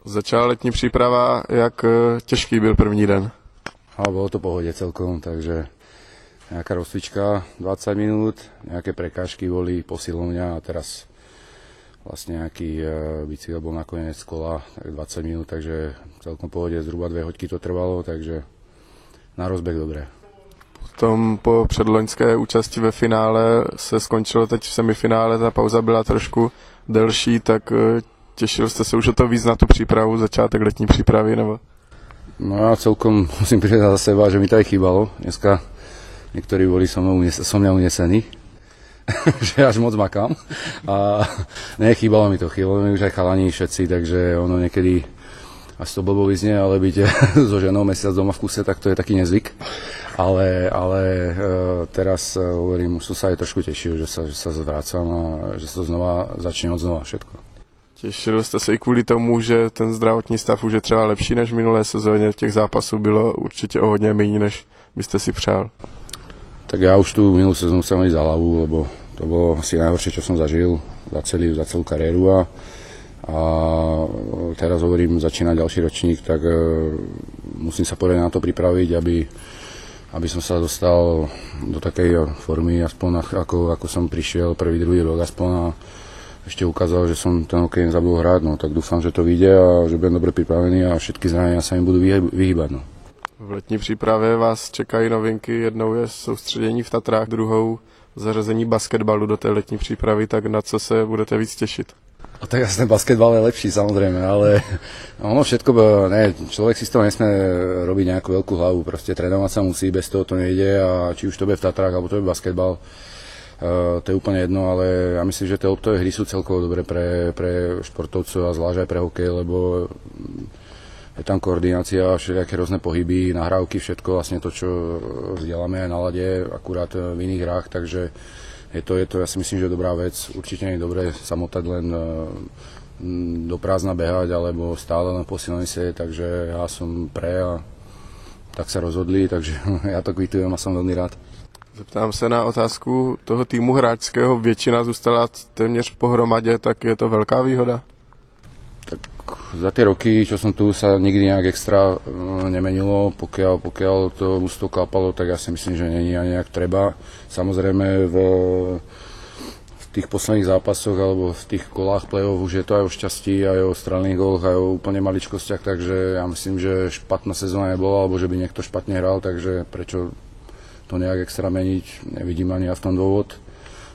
Začala letní příprava, jak těžký byl první den? A bolo to pohode celkom, takže nejaká rozcvička 20 minút, nejaké prekážky boli, posilovňa a teraz vlastne nejaký bicykel bol nakoniec z kola, tak 20 minút, takže celkom pohode, zhruba 2 hoďky to trvalo, takže na rozbeh dobré. Potom po předloňské účasti ve finále se skončilo teď v semifinále, ta pauza byla trošku delší, tak těšil jste se už o to víc na tu přípravu, začátek letní přípravy, nebo? No ja celkom musím priznať za seba, že mi to aj chýbalo. Dneska niektorí boli so mňa unesení, že až moc makám. A nechýbalo mi to, chýbalo mi už aj chalani všetci, takže ono niekedy asi to blbo vyznie, ale byť so ženou mesiac doma v kuse, tak to je taký nezvyk. Ale teraz hovorím, už som sa aj trošku tešil, že sa zvrácam a že sa to znova začne od znova všetko. Těšil jste se i kvůli tomu, že ten zdravotní stav už je třeba lepší než v minulé sezóně, těch zápasů bylo určitě o hodně méně, než byste si přál. Tak ja už tú minulú sezónu chcem ísť za hlavu, lebo to bolo asi najhoršie, čo som zažil za celú kariéru a teraz hovorím, začína ďalší ročník, tak musím sa poriadne na to pripraviť, aby som sa dostal do takej formy, aspoň ako som prišiel prvý, druhý rok aspoň a ešte ukázal, že som ten hokej nezabudol hrať, no tak dúfam, že to vyjde a že budem dobre pripravený a všetky zranenia sa im budú vyhýbať. No. V letní přípravě vás čekají novinky, jednou je soustředění v Tatrách, druhou zařazení basketbalu do té letní přípravy, tak na co se budete víc těšit? A tak jasne, basketbal je lepší samozrejme, ale ono všetko, človek si z toho nesmie robiť nejakú veľkú hlavu, proste trénovať sa musí, bez toho to nejde a či už to bude v Tatrách, alebo to bude basketbal, to je úplne jedno, ale ja myslím, že tie loptové hry sú celkovo dobré pre športovcov a zvlášť aj pre hokej, lebo je tam koordinácia, všelijaké rôzne pohyby, nahrávky, všetko, vlastne to, čo vzdeláme aj na lade, akurát v iných hrách, takže je to, ja si myslím, že je dobrá vec. Určite nie je dobré sa motať len do prázdna behať, alebo stále len posilniť sa, takže ja som pre a tak sa rozhodli, takže ja to kvitujem a som veľmi rád. Zeptám se na otázku toho týmu hráčského. Většina zůstala téměř pohromadě, tak je to velká výhoda? Tak za tie roky, čo som tu, sa nikdy nejak extra nemenilo. Pokiaľ to ústo klapalo, tak ja si myslím, že není ani nejak treba. Samozrejme v tých posledných zápasoch alebo v tých kolách play-off už je to aj o šťastí, aj o strelných góloch, aj o úplne maličkostiach, takže ja myslím, že špatná sezóna nebola, alebo že by niekto špatne hral, takže prečo to nejak extra meniť, nevidím ani ja v tom dôvod.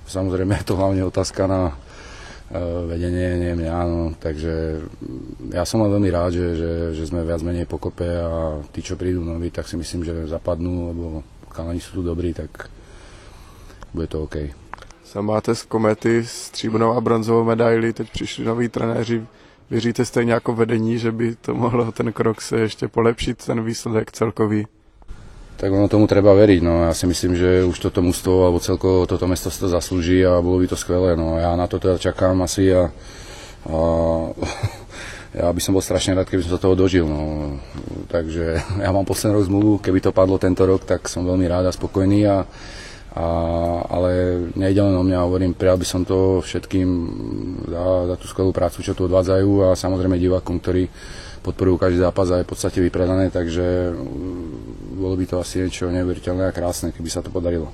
Samozrejme je to hlavne otázka na vedenie, nie mňa, no, takže ja som len veľmi rád, že sme viac menej pokope a tí, čo prídu noví, tak si myslím, že zapadnú, lebo chalani sú tu dobrí, tak bude to OK. Sam máte z Komety stříbrnou a bronzovou medaili, teď přišli noví trenéři. Věříte stejně jako vedení, že by to mohlo ten krok se ještě polepšit, ten výsledek celkový? Tak ono tomu treba veriť, no ja si myslím, že už toto mužstvo alebo celkovo toto mesto si to zaslúži a bolo by to skvelé, no ja na to teda čakám asi a ja by som bol strašne rád, keby som sa toho dožil, no takže ja mám posledný rok zmluvu, keby to padlo tento rok, tak som veľmi rád a spokojný ale nejde len o mňa, hovorím, prijal by som to všetkým za tú skvelú prácu, čo tu odvádzajú a samozrejme divákom, ktorí podporujú každý zápas a je v podstate vypredané, takže bolo by to asi niečo neuveriteľné a krásne, keby sa to podarilo.